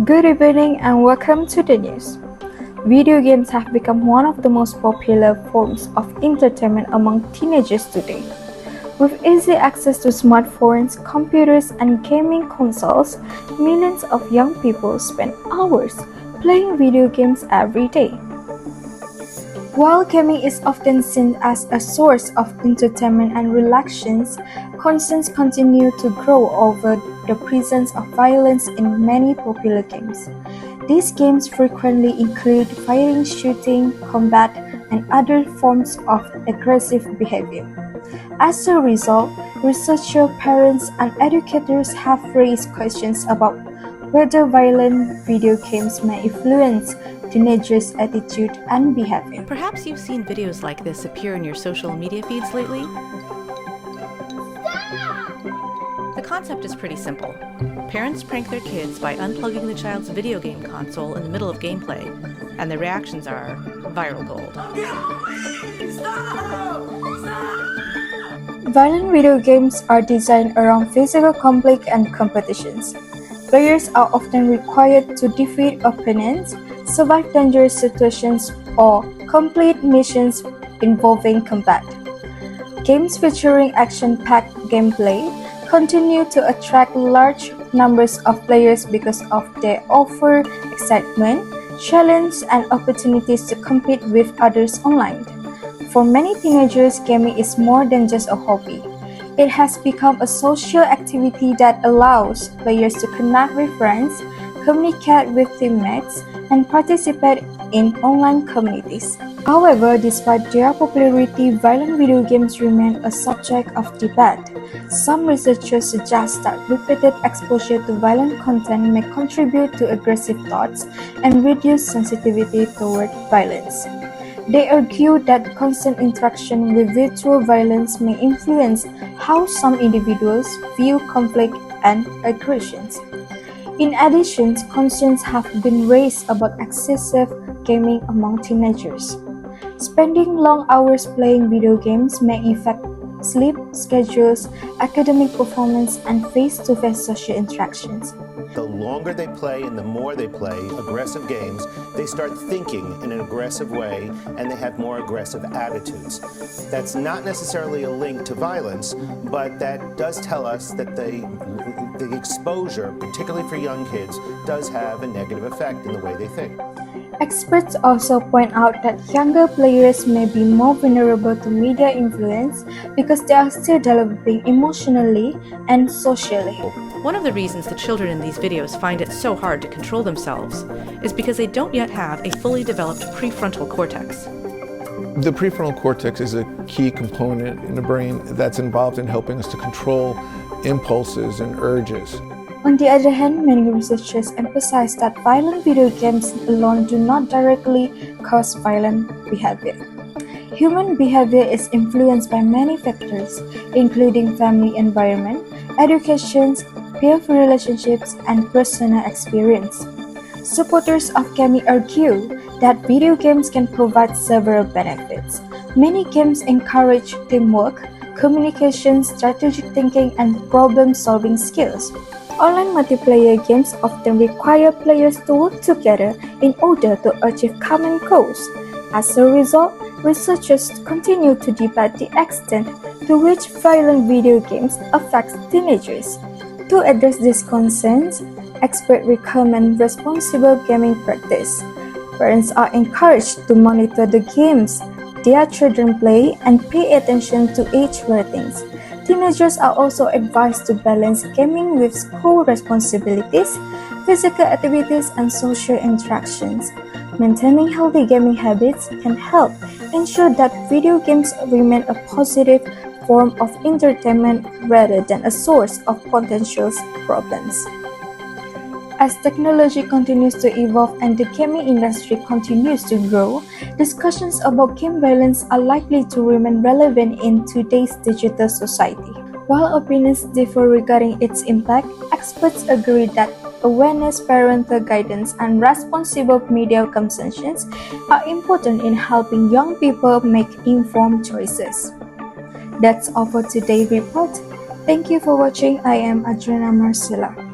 Good evening and welcome to the news. Video games have become one of the most popular forms of entertainment among teenagers today. With easy access to smartphones, computers, and gaming consoles, millions of young people spend hours playing video games every day. While gaming is often seen as a source of entertainment and relaxation, concerns continue to grow over the presence of violence in many popular games. These games frequently include fighting, shooting, combat, and other forms of aggressive behavior. As a result, researchers, parents, and educators have raised questions about whether violent video games may influence teenagers' attitude and behavior. Perhaps you've seen videos like this appear in your social media feeds lately. The concept is pretty simple. Parents prank their kids by unplugging the child's video game console in the middle of gameplay, and the reactions are viral gold. Violent video games are designed around physical conflict and competitions. Players are often required to defeat opponents, survive dangerous situations, or complete missions involving combat. Games featuring action-packed gameplay continue to attract large numbers of players because of they offer excitement, challenge, and opportunities to compete with others online. For many teenagers, gaming is more than just a hobby. It has become a social activity that allows players to connect with friends, communicate with teammates, and participate in online communities. However, despite their popularity, violent video games remain a subject of debate. Some researchers suggest that repeated exposure to violent content may contribute to aggressive thoughts and reduce sensitivity toward violence. They argue that constant interaction with virtual violence may influence how some individuals view conflict and aggressions. In addition, concerns have been raised about excessive gaming among teenagers. Spending long hours playing video games may affect sleep schedules, academic performance, and face-to-face social interactions. The longer they play and the more they play aggressive games, they start thinking in an aggressive way and they have more aggressive attitudes. That's not necessarily a link to violence, but that does tell us that the exposure, particularly for young kids, does have a negative effect in the way they think. Experts also point out that younger players may be more vulnerable to media influence because they are still developing emotionally and socially. One of the reasons the children in these videos find it so hard to control themselves is because they don't yet have a fully developed prefrontal cortex. The prefrontal cortex is a key component in the brain that's involved in helping us to control impulses and urges. On the other hand, many researchers emphasize that violent video games alone do not directly cause violent behavior. Human behavior is influenced by many factors, including family environment, education, peer relationships, and personal experience. Supporters of gaming argue that video games can provide several benefits. Many games encourage teamwork, communication, strategic thinking, and problem-solving skills. Online multiplayer games often require players to work together in order to achieve common goals. As a result, researchers continue to debate the extent to which violent video games affect teenagers. To address these concerns, experts recommend responsible gaming practice. Parents are encouraged to monitor the games their children play and pay attention to age ratings. Teenagers are also advised to balance gaming with school responsibilities, physical activities, and social interactions. Maintaining healthy gaming habits can help ensure that video games remain a positive form of entertainment rather than a source of potential problems. As technology continues to evolve and the gaming industry continues to grow, discussions about game violence are likely to remain relevant in today's digital society. While opinions differ regarding its impact, experts agree that awareness, parental guidance, and responsible media consumptions are important in helping young people make informed choices. That's all for today's report. Thank you for watching. I am Adriana Marcela.